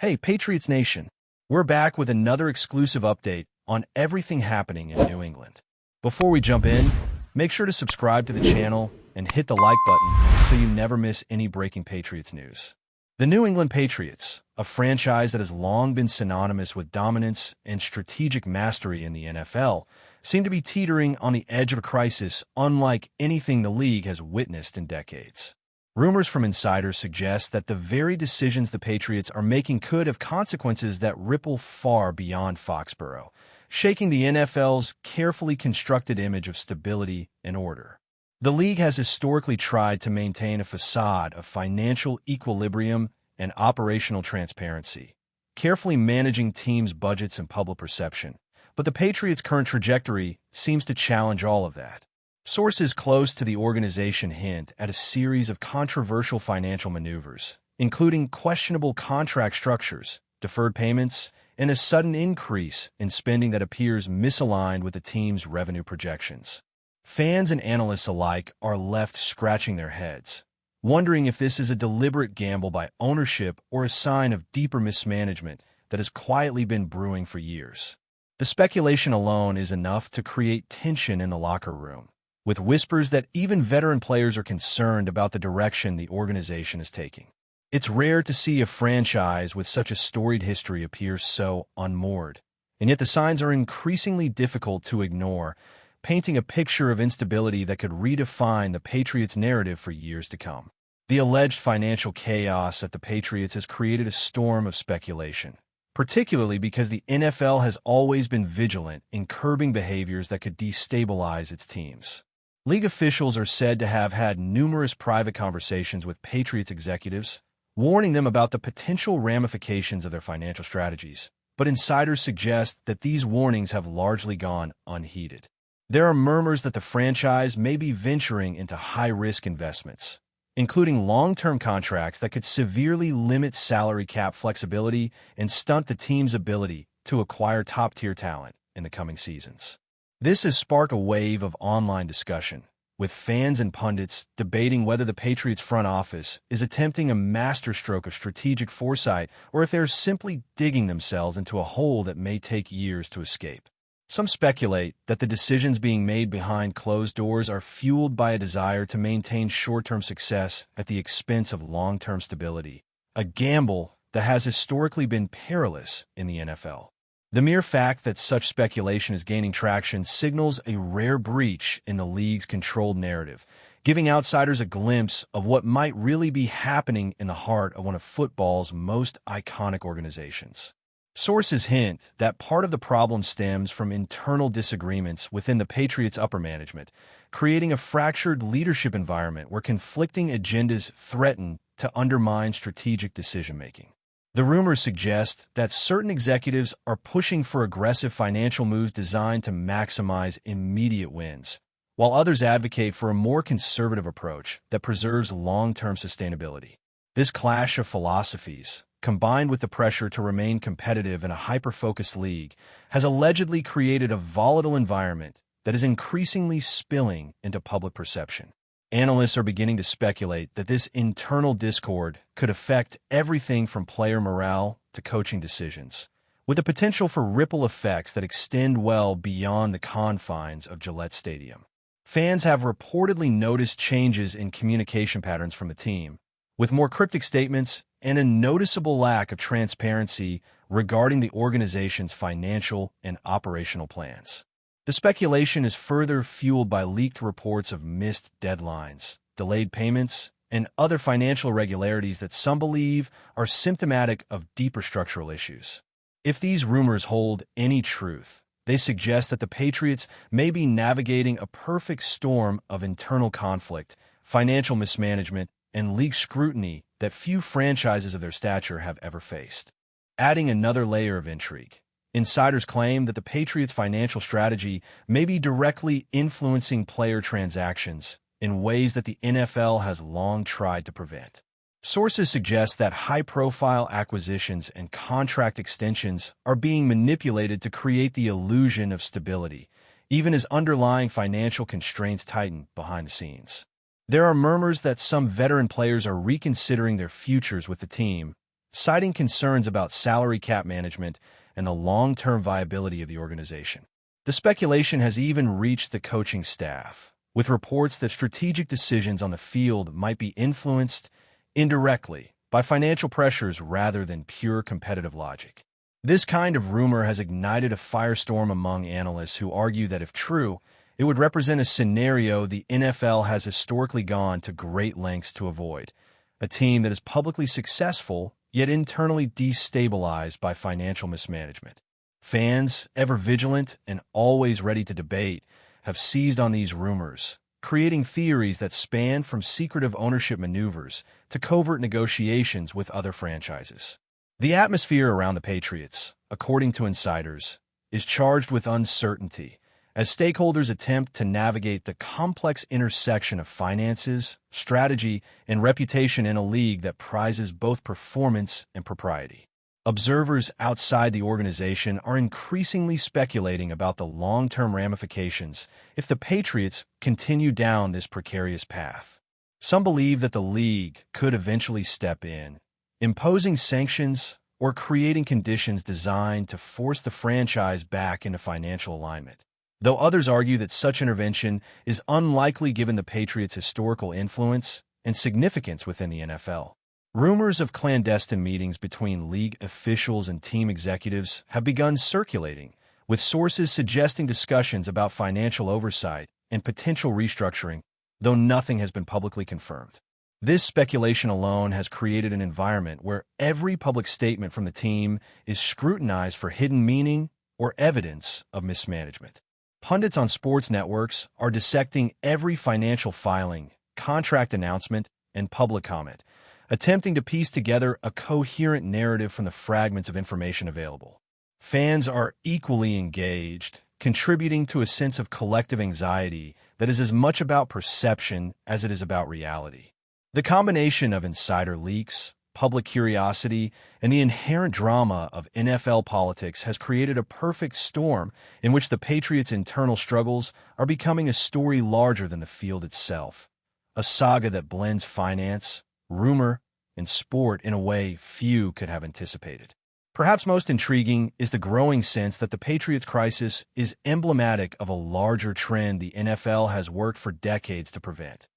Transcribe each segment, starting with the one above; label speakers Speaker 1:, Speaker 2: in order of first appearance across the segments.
Speaker 1: Hey, Patriots Nation! We're back with another exclusive update on everything happening in New England. Before we jump in, make sure to subscribe to the channel and hit the like button so you never miss any breaking Patriots news. The New England Patriots, a franchise that has long been synonymous with dominance and strategic mastery in the NFL, seem to be teetering on the edge of a crisis unlike anything the league has witnessed in decades. Rumors from insiders suggest that the very decisions the Patriots are making could have consequences that ripple far beyond Foxborough, shaking the NFL's carefully constructed image of stability and order. The league has historically tried to maintain a facade of financial equilibrium and operational transparency, carefully managing teams' budgets and public perception. But the Patriots' current trajectory seems to challenge all of that. Sources close to the organization hint at a series of controversial financial maneuvers, including questionable contract structures, deferred payments, and a sudden increase in spending that appears misaligned with the team's revenue projections. Fans and analysts alike are left scratching their heads, wondering if this is a deliberate gamble by ownership or a sign of deeper mismanagement that has quietly been brewing for years. The speculation alone is enough to create tension in the locker room, with whispers that even veteran players are concerned about the direction the organization is taking. It's rare to see a franchise with such a storied history appear so unmoored, and yet the signs are increasingly difficult to ignore, painting a picture of instability that could redefine the Patriots' narrative for years to come. The alleged financial chaos at the Patriots has created a storm of speculation, particularly because the NFL has always been vigilant in curbing behaviors that could destabilize its teams. League officials are said to have had numerous private conversations with Patriots executives, warning them about the potential ramifications of their financial strategies, but insiders suggest that these warnings have largely gone unheeded. There are murmurs that the franchise may be venturing into high-risk investments, including long-term contracts that could severely limit salary cap flexibility and stunt the team's ability to acquire top-tier talent in the coming seasons. This has sparked a wave of online discussion, with fans and pundits debating whether the Patriots front office is attempting a masterstroke of strategic foresight or if they're simply digging themselves into a hole that may take years to escape. Some speculate that the decisions being made behind closed doors are fueled by a desire to maintain short-term success at the expense of long-term stability, a gamble that has historically been perilous in the NFL. The mere fact that such speculation is gaining traction signals a rare breach in the league's controlled narrative, giving outsiders a glimpse of what might really be happening in the heart of one of football's most iconic organizations. Sources hint that part of the problem stems from internal disagreements within the Patriots' upper management, creating a fractured leadership environment where conflicting agendas threaten to undermine strategic decision-making. The rumors suggest that certain executives are pushing for aggressive financial moves designed to maximize immediate wins, while others advocate for a more conservative approach that preserves long-term sustainability. This clash of philosophies, combined with the pressure to remain competitive in a hyper-focused league, has allegedly created a volatile environment that is increasingly spilling into public perception. Analysts are beginning to speculate that this internal discord could affect everything from player morale to coaching decisions, with the potential for ripple effects that extend well beyond the confines of Gillette Stadium. Fans have reportedly noticed changes in communication patterns from the team, with more cryptic statements and a noticeable lack of transparency regarding the organization's financial and operational plans. The speculation is further fueled by leaked reports of missed deadlines, delayed payments, and other financial irregularities that some believe are symptomatic of deeper structural issues. If these rumors hold any truth, they suggest that the Patriots may be navigating a perfect storm of internal conflict, financial mismanagement, and league scrutiny that few franchises of their stature have ever faced. Adding another layer of intrigue, insiders claim that the Patriots' financial strategy may be directly influencing player transactions in ways that the NFL has long tried to prevent. Sources suggest that high-profile acquisitions and contract extensions are being manipulated to create the illusion of stability, even as underlying financial constraints tighten behind the scenes. There are murmurs that some veteran players are reconsidering their futures with the team, citing concerns about salary cap management and the long-term viability of the organization. The speculation has even reached the coaching staff, with reports that strategic decisions on the field might be influenced indirectly by financial pressures rather than pure competitive logic. This kind of rumor has ignited a firestorm among analysts who argue that if true, it would represent a scenario the NFL has historically gone to great lengths to avoid: a team that is publicly successful yet internally destabilized by financial mismanagement. Fans, ever vigilant and always ready to debate, have seized on these rumors, creating theories that span from secretive ownership maneuvers to covert negotiations with other franchises. The atmosphere around the Patriots, according to insiders, is charged with uncertainty as stakeholders attempt to navigate the complex intersection of finances, strategy, and reputation in a league that prizes both performance and propriety. Observers outside the organization are increasingly speculating about the long-term ramifications if the Patriots continue down this precarious path. Some believe that the league could eventually step in, imposing sanctions or creating conditions designed to force the franchise back into financial alignment, though others argue that such intervention is unlikely given the Patriots' historical influence and significance within the NFL. Rumors of clandestine meetings between league officials and team executives have begun circulating, with sources suggesting discussions about financial oversight and potential restructuring, though nothing has been publicly confirmed. This speculation alone has created an environment where every public statement from the team is scrutinized for hidden meaning or evidence of mismanagement. Pundits on sports networks are dissecting every financial filing, contract announcement, and public comment, attempting to piece together a coherent narrative from the fragments of information available. Fans are equally engaged, contributing to a sense of collective anxiety that is as much about perception as it is about reality. The combination of insider leaks, public curiosity, and the inherent drama of NFL politics has created a perfect storm in which the Patriots' internal struggles are becoming a story larger than the field itself, a saga that blends finance, rumor, and sport in a way few could have anticipated. Perhaps most intriguing is the growing sense that the Patriots crisis is emblematic of a larger trend the NFL has worked for decades to prevent: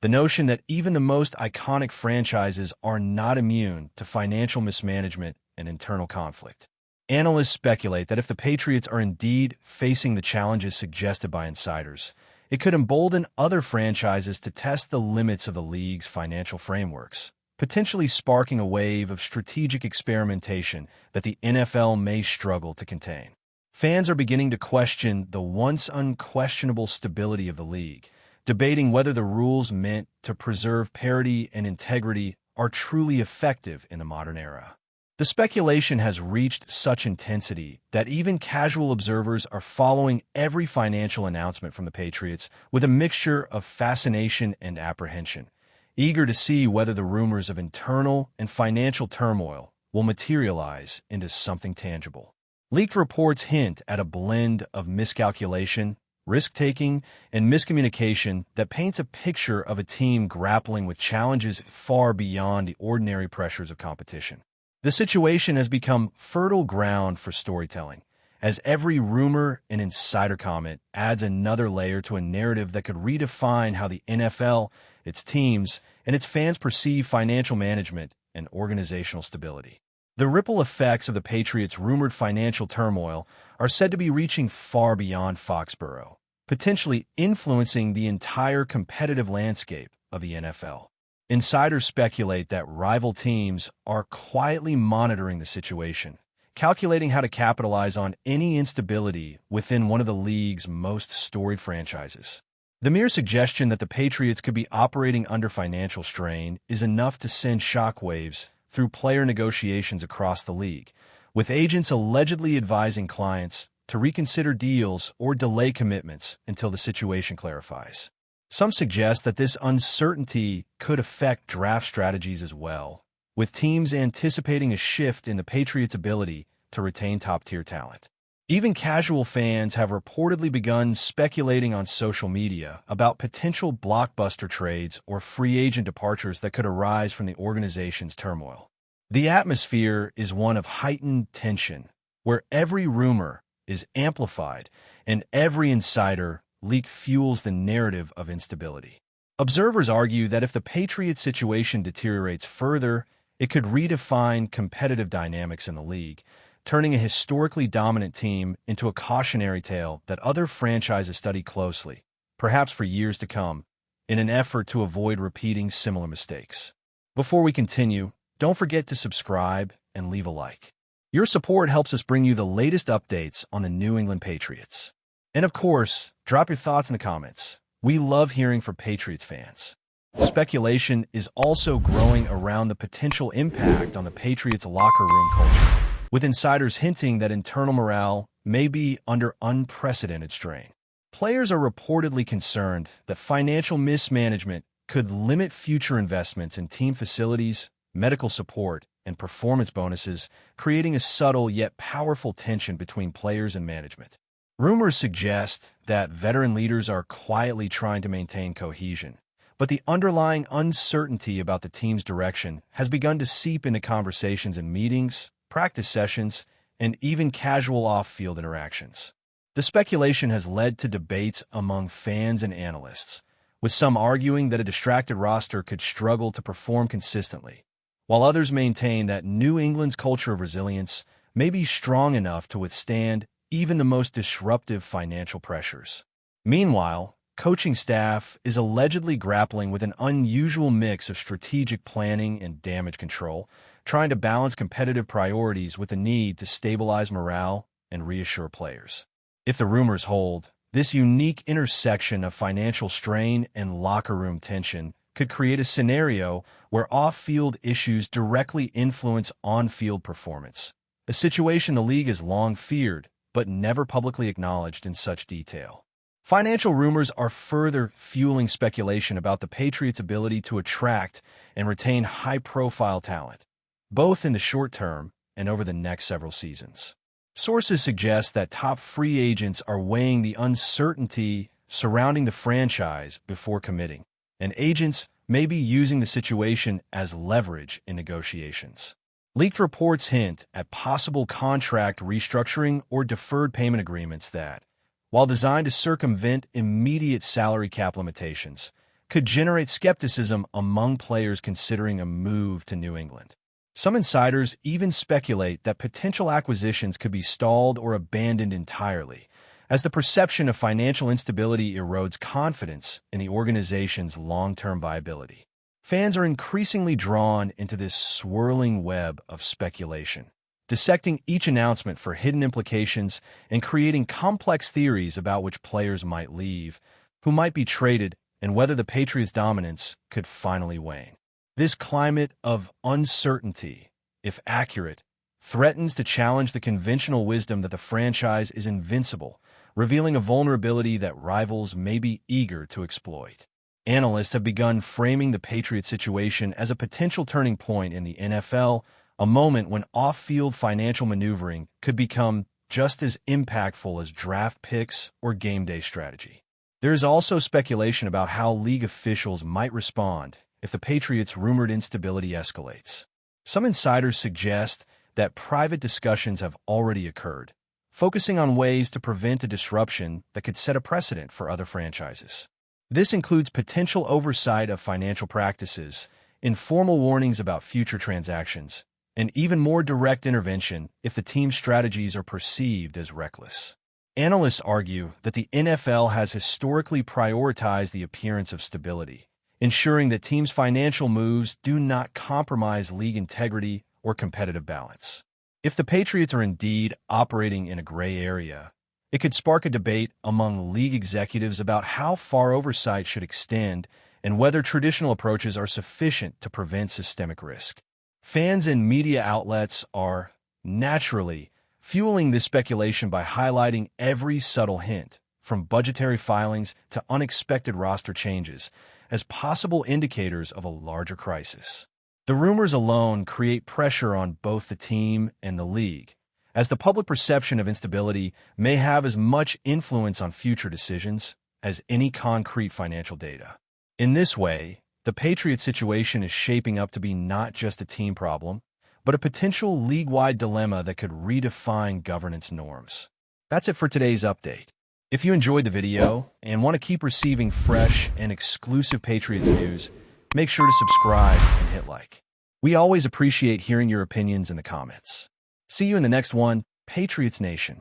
Speaker 1: the notion that even the most iconic franchises are not immune to financial mismanagement and internal conflict. Analysts speculate that if the Patriots are indeed facing the challenges suggested by insiders, it could embolden other franchises to test the limits of the league's financial frameworks, potentially sparking a wave of strategic experimentation that the NFL may struggle to contain. Fans are beginning to question the once unquestionable stability of the league, debating whether the rules meant to preserve parity and integrity are truly effective in the modern era. The speculation has reached such intensity that even casual observers are following every financial announcement from the Patriots with a mixture of fascination and apprehension, eager to see whether the rumors of internal and financial turmoil will materialize into something tangible. Leaked reports hint at a blend of miscalculation, risk-taking, and miscommunication that paints a picture of a team grappling with challenges far beyond the ordinary pressures of competition. The situation has become fertile ground for storytelling, as every rumor and insider comment adds another layer to a narrative that could redefine how the NFL, its teams, and its fans perceive financial management and organizational stability. The ripple effects of the Patriots' rumored financial turmoil are said to be reaching far beyond Foxborough, potentially influencing the entire competitive landscape of the NFL. Insiders speculate that rival teams are quietly monitoring the situation, calculating how to capitalize on any instability within one of the league's most storied franchises. The mere suggestion that the Patriots could be operating under financial strain is enough to send shockwaves through player negotiations across the league, with agents allegedly advising clients to reconsider deals or delay commitments until the situation clarifies. Some suggest that this uncertainty could affect draft strategies as well, with teams anticipating a shift in the Patriots' ability to retain top-tier talent. Even casual fans have reportedly begun speculating on social media about potential blockbuster trades or free agent departures that could arise from the organization's turmoil. The atmosphere is one of heightened tension, where every rumor is amplified and every insider leak fuels the narrative of instability. Observers argue that if the Patriots situation deteriorates further, it could redefine competitive dynamics in the league, turning a historically dominant team into a cautionary tale that other franchises study closely, perhaps for years to come, in an effort to avoid repeating similar mistakes. Before we continue, don't forget to subscribe and leave a like. Your support helps us bring you the latest updates on the New England Patriots. And of course, drop your thoughts in the comments. We love hearing from Patriots fans. Speculation is also growing around the potential impact on the Patriots' locker room culture, with insiders hinting that internal morale may be under unprecedented strain. Players are reportedly concerned that financial mismanagement could limit future investments in team facilities, medical support, and performance bonuses, creating a subtle yet powerful tension between players and management. Rumors suggest that veteran leaders are quietly trying to maintain cohesion, but the underlying uncertainty about the team's direction has begun to seep into conversations in meetings, practice sessions, and even casual off-field interactions. The speculation has led to debates among fans and analysts, with some arguing that a distracted roster could struggle to perform consistently, while others maintain that New England's culture of resilience may be strong enough to withstand even the most disruptive financial pressures. Meanwhile, coaching staff is allegedly grappling with an unusual mix of strategic planning and damage control, trying to balance competitive priorities with the need to stabilize morale and reassure players. If the rumors hold, this unique intersection of financial strain and locker room tension could create a scenario where off-field issues directly influence on-field performance, a situation the league has long feared but never publicly acknowledged in such detail. Financial rumors are further fueling speculation about the Patriots' ability to attract and retain high-profile talent, both in the short term and over the next several seasons. Sources suggest that top free agents are weighing the uncertainty surrounding the franchise before committing, and agents may be using the situation as leverage in negotiations. Leaked reports hint at possible contract restructuring or deferred payment agreements that, while designed to circumvent immediate salary cap limitations, could generate skepticism among players considering a move to New England. Some insiders even speculate that potential acquisitions could be stalled or abandoned entirely, as the perception of financial instability erodes confidence in the organization's long-term viability. Fans are increasingly drawn into this swirling web of speculation, dissecting each announcement for hidden implications and creating complex theories about which players might leave, who might be traded, and whether the Patriots' dominance could finally wane. This climate of uncertainty, if accurate, threatens to challenge the conventional wisdom that the franchise is invincible, revealing a vulnerability that rivals may be eager to exploit. Analysts have begun framing the Patriots situation as a potential turning point in the NFL, a moment when off-field financial maneuvering could become just as impactful as draft picks or game day strategy. There is also speculation about how league officials might respond if the Patriots' rumored instability escalates. Some insiders suggest that private discussions have already occurred, focusing on ways to prevent a disruption that could set a precedent for other franchises. This includes potential oversight of financial practices, informal warnings about future transactions, and even more direct intervention if the team's strategies are perceived as reckless. Analysts argue that the NFL has historically prioritized the appearance of stability, ensuring that teams' financial moves do not compromise league integrity or competitive balance. If the Patriots are indeed operating in a gray area, it could spark a debate among league executives about how far oversight should extend and whether traditional approaches are sufficient to prevent systemic risk. Fans and media outlets are, naturally, fueling this speculation by highlighting every subtle hint, from budgetary filings to unexpected roster changes, as possible indicators of a larger crisis. The rumors alone create pressure on both the team and the league, as the public perception of instability may have as much influence on future decisions as any concrete financial data. In this way, the Patriots situation is shaping up to be not just a team problem, but a potential league-wide dilemma that could redefine governance norms. That's it for today's update. If you enjoyed the video and want to keep receiving fresh and exclusive Patriots news, make sure to subscribe and hit like. We always appreciate hearing your opinions in the comments. See you in the next one, Patriots Nation.